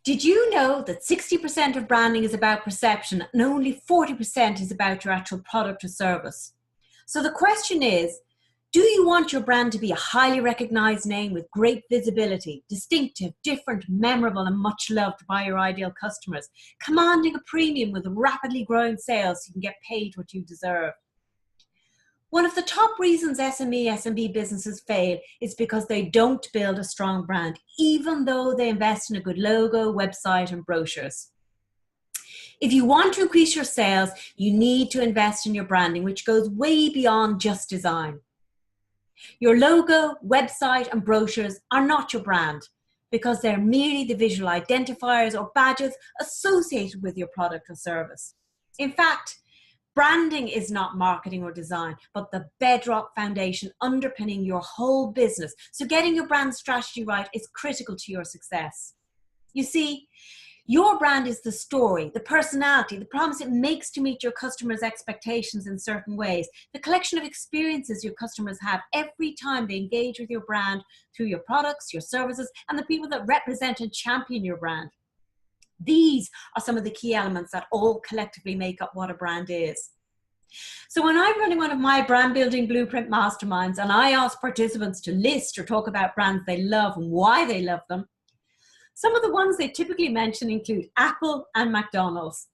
Did you know that 60% of branding is about perception and only 40% is about your actual product or service? So the question is, do you want your brand to be a highly recognized name with great visibility, distinctive, different, memorable, and much loved by your ideal customers, commanding a premium with rapidly growing sales so you can get paid what you deserve? One of the top reasons SME businesses fail is because they don't build a strong brand, even though they invest in a good logo, website, and brochures. If you want to increase your sales, you need to invest in your branding, which goes way beyond just design. Your logo, website, and brochures are not your brand because they're merely the visual identifiers or badges associated with your product or service. In fact, branding is not marketing or design, but the bedrock foundation underpinning your whole business. So getting your brand strategy right is critical to your success. You see, your brand is the story, the personality, the promise it makes to meet your customers' expectations in certain ways, the collection of experiences your customers have every time they engage with your brand through your products, your services, and the people that represent and champion your brand. These are some of the key elements that all collectively make up what a brand is. So when I'm running one of my brand building blueprint masterminds and I ask participants to list or talk about brands they love and why they love them, some of the ones they typically mention include Apple and McDonald's.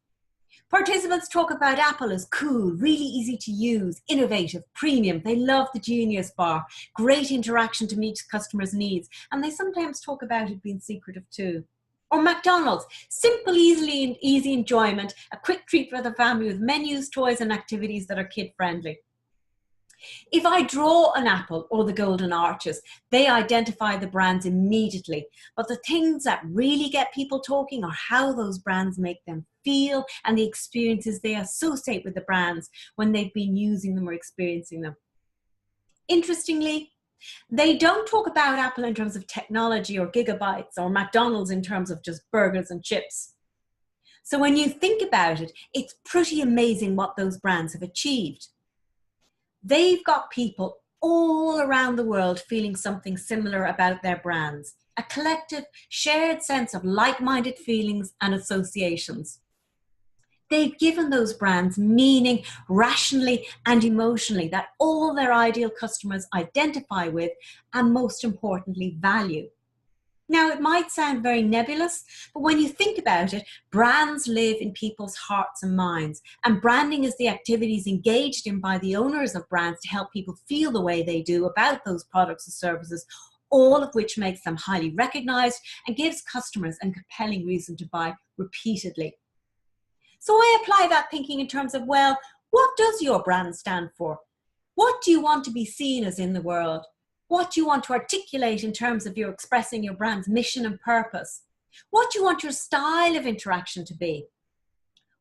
Participants talk about Apple as cool, really easy to use, innovative, premium. They love the Genius Bar, great interaction to meet customers' needs, and they sometimes talk about it being secretive too. Or McDonald's, simple, easy enjoyment, a quick treat for the family with menus, toys, and activities that are kid-friendly. If I draw an apple or the golden arches, they identify the brands immediately. But the things that really get people talking are how those brands make them feel and the experiences they associate with the brands when they've been using them or experiencing them. Interestingly, they don't talk about Apple in terms of technology or gigabytes or McDonald's in terms of just burgers and chips. So when you think about it, it's pretty amazing what those brands have achieved. They've got people all around the world feeling something similar about their brands, a collective shared sense of like-minded feelings and associations. They've given those brands meaning rationally and emotionally that all their ideal customers identify with and most importantly value. Now, it might sound very nebulous, but when you think about it, brands live in people's hearts and minds, and branding is the activities engaged in by the owners of brands to help people feel the way they do about those products and services, all of which makes them highly recognized and gives customers a compelling reason to buy repeatedly. So I apply that thinking in terms of, well, what does your brand stand for? What do you want to be seen as in the world? What do you want to articulate in terms of your expressing your brand's mission and purpose? What do you want your style of interaction to be?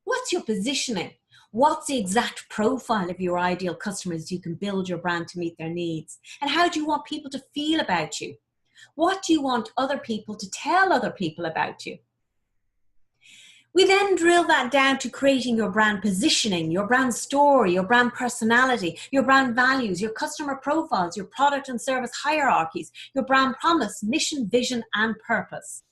What's your positioning? What's the exact profile of your ideal customers you can build your brand to meet their needs? And how do you want people to feel about you? What do you want other people to tell other people about you? We then drill that down to creating your brand positioning, your brand story, your brand personality, your brand values, your customer profiles, your product and service hierarchies, your brand promise, mission, vision, and purpose.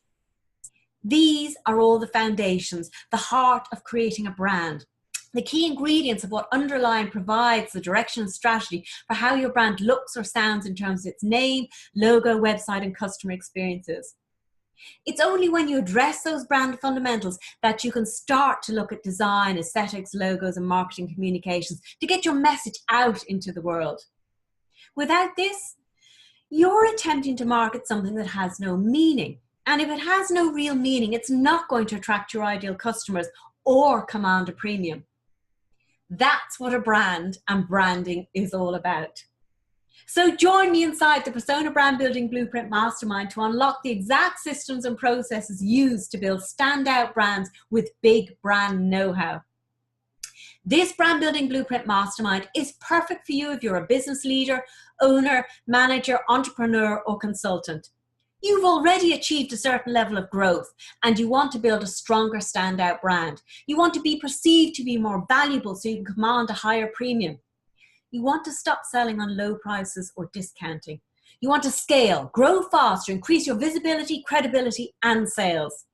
These are all the foundations, the heart of creating a brand, the key ingredients of what underlying provides the direction and strategy for how your brand looks or sounds in terms of its name, logo, website, and customer experiences. It's only when you address those brand fundamentals that you can start to look at design, aesthetics, logos, and marketing communications to get your message out into the world. Without this, you're attempting to market something that has no meaning. And if it has no real meaning, it's not going to attract your ideal customers or command a premium. That's what a brand and branding is all about. So join me inside the Persona Brand Building Blueprint Mastermind to unlock the exact systems and processes used to build standout brands with big brand know-how. This Brand Building Blueprint Mastermind is perfect for you if you're a business leader, owner, manager, entrepreneur, or consultant. You've already achieved a certain level of growth and you want to build a stronger standout brand. You want to be perceived to be more valuable so you can command a higher premium. You want to stop selling on low prices or discounting. You want to scale, grow faster, increase your visibility, credibility, and sales.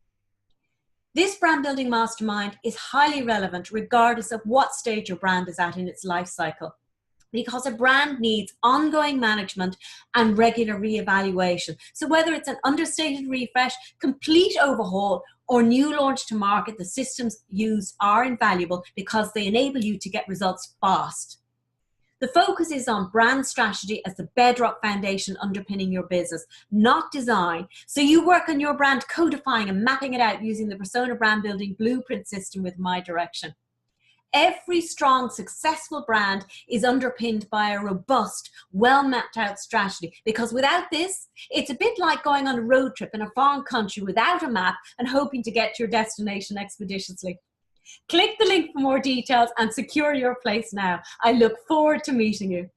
This brand building mastermind is highly relevant regardless of what stage your brand is at in its life cycle, because a brand needs ongoing management and regular reevaluation. So whether it's an understated refresh, complete overhaul, or new launch to market, the systems used are invaluable because they enable you to get results fast. The focus is on brand strategy as the bedrock foundation underpinning your business, not design. So you work on your brand, codifying and mapping it out using the Persona Brand Building Blueprint system with My Direction. Every strong, successful brand is underpinned by a robust, well-mapped out strategy, because without this, it's a bit like going on a road trip in a foreign country without a map and hoping to get to your destination expeditiously. Click the link for more details and secure your place now. I look forward to meeting you.